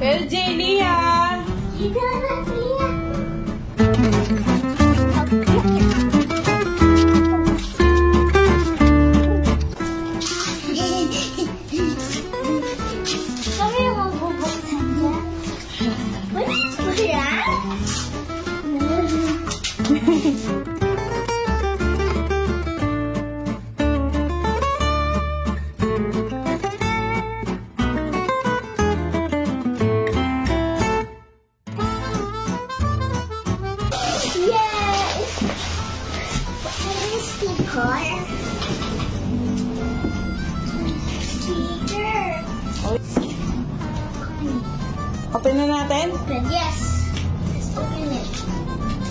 LJ, Lia! Kami yung magbubuksan niya. Manis mo yan? Open na natin? Open, yes. Let's open it.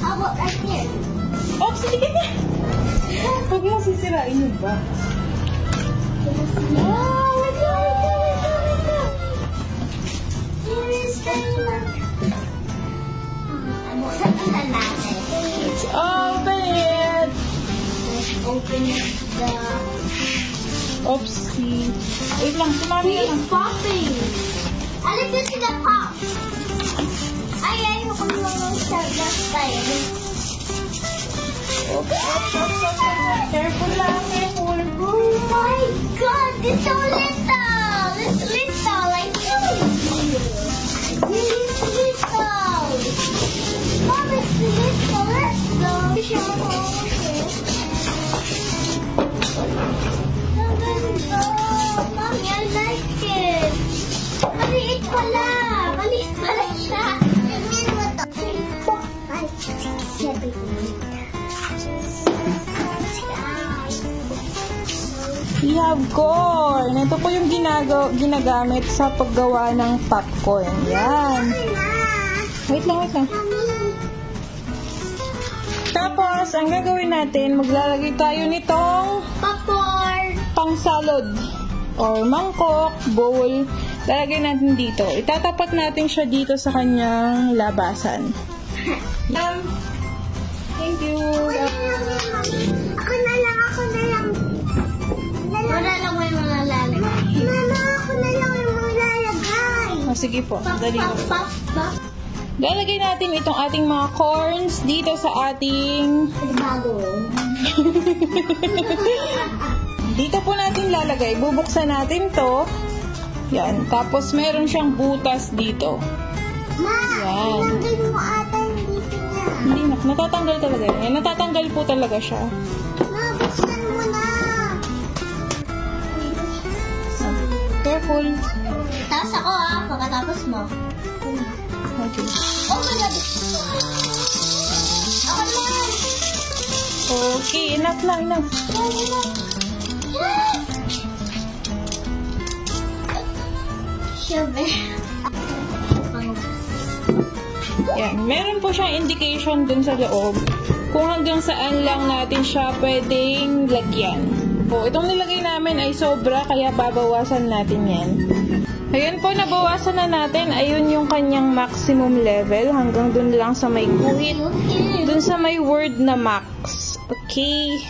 How about right here? Oh, sige na! Huwag mo sisirain yung box. Oh, wait go. Here is the buksan na natin. Let's open it! Let's open the... Oopsie. Wait lang, sumami na lang. It's popping. I like this in the pop. Ay, huwag mo lang sa last time. Okay. Careful lang, careful. Oh my God, it's so little. It's little, like it's little. Mom, it's little. Let's go. Mommy, I like it. Maliit pala. Maliit pala siya. We have corn. Ito po yung ginagamit sa paggawa ng popcorn. Yan. Wait lang. Tapos, ang gagawin natin, maglalagay tayo nitong Popcorn. pang-salad or mangkok, bowl. Lalagay natin dito. Itatapat natin siya dito sa kanyang labasan. Thank you. Ako na lang. Wala lang may mga lalagay. Mama, ako na lang yung mga lalagay. Oh, sige po. Dali po. Pop. Lalagay natin itong ating mga corns dito sa ating... Bago. Dito po natin lalagay. Bubuksan natin to. Yan. Tapos meron siyang butas dito. Ma, Yan. ilagay mo ata yung dito niya. Hindi na. Natatanggal talaga yan. Natatanggal po talaga siya. Ma, buksan mo na. Careful. Tapos ako pagkatapos mo. Okay. Oh my God. Ako naman. Okay. Enough na. Siyempre. Yan. Meron po siyang indication dun sa loob kung hanggang saan lang natin siya pwedeng lagyan. Po, itong nilagay namin ay sobra kaya babawasan natin yan. Ayan po, nabawasan na natin. Ayun yung kanyang maximum level. Hanggang dun lang sa may guhit. Dun sa may word na max. Okay.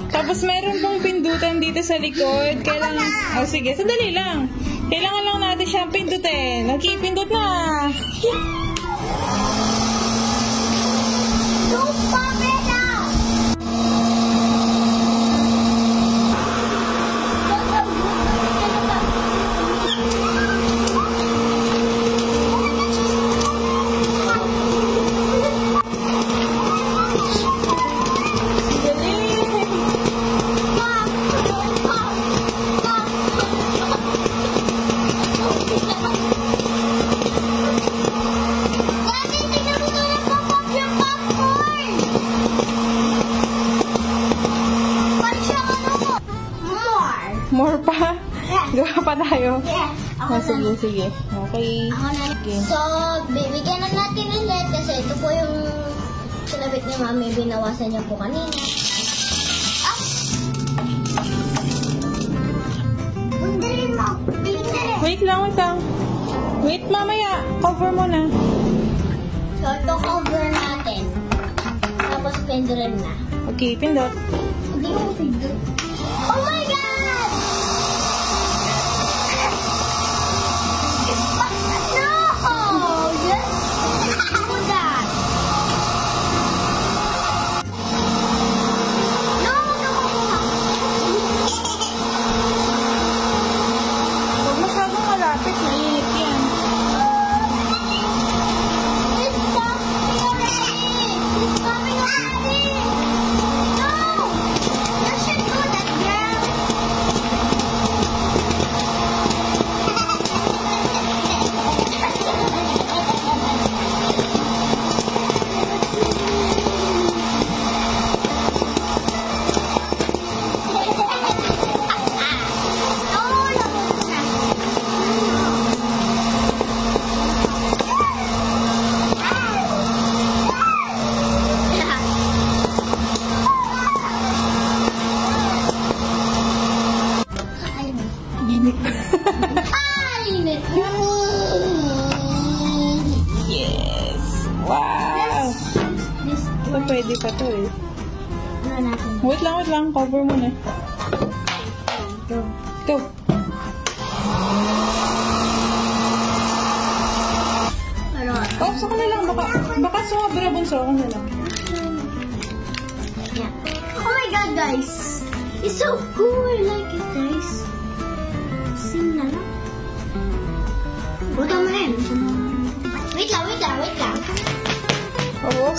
Tapos meron pong pindutan dito sa likod. Kailangan... Oh, sige. Sandali lang. Kailangan lang natin siyang pindutin. Okay, pindut na. Don't pop it out. More pa? Gawa pa tayo? Yes. Oh, sige. Okay. Ako na. Okay. So, bibigyan na natin ulit kasi ito po yung sinabit ni Mami. Binawasan niya po kanina. Ah! Undalin mo. Wait lang. Wait, mamaya. Cover mo na. So, ito cover natin. Tapos, pindurin na. Okay, pindot. Hindi mo pindot. Oh my God! No! Yes! Do that! No! Huwag masyadong malapit. Mainit yan. It's coming already! It's coming already! No! You should do that, girl! Ginik. Yes! Wow! Ito pwede pa to eh. Wait lang. Cover mo na. Go. Oh, saka na lang. Baka sumabra bunso. Ako na lang. Oh my God, guys! It's so cool! I like it, guys. Sing na lang. Huwag ka mo rin. Wait lang. Oh.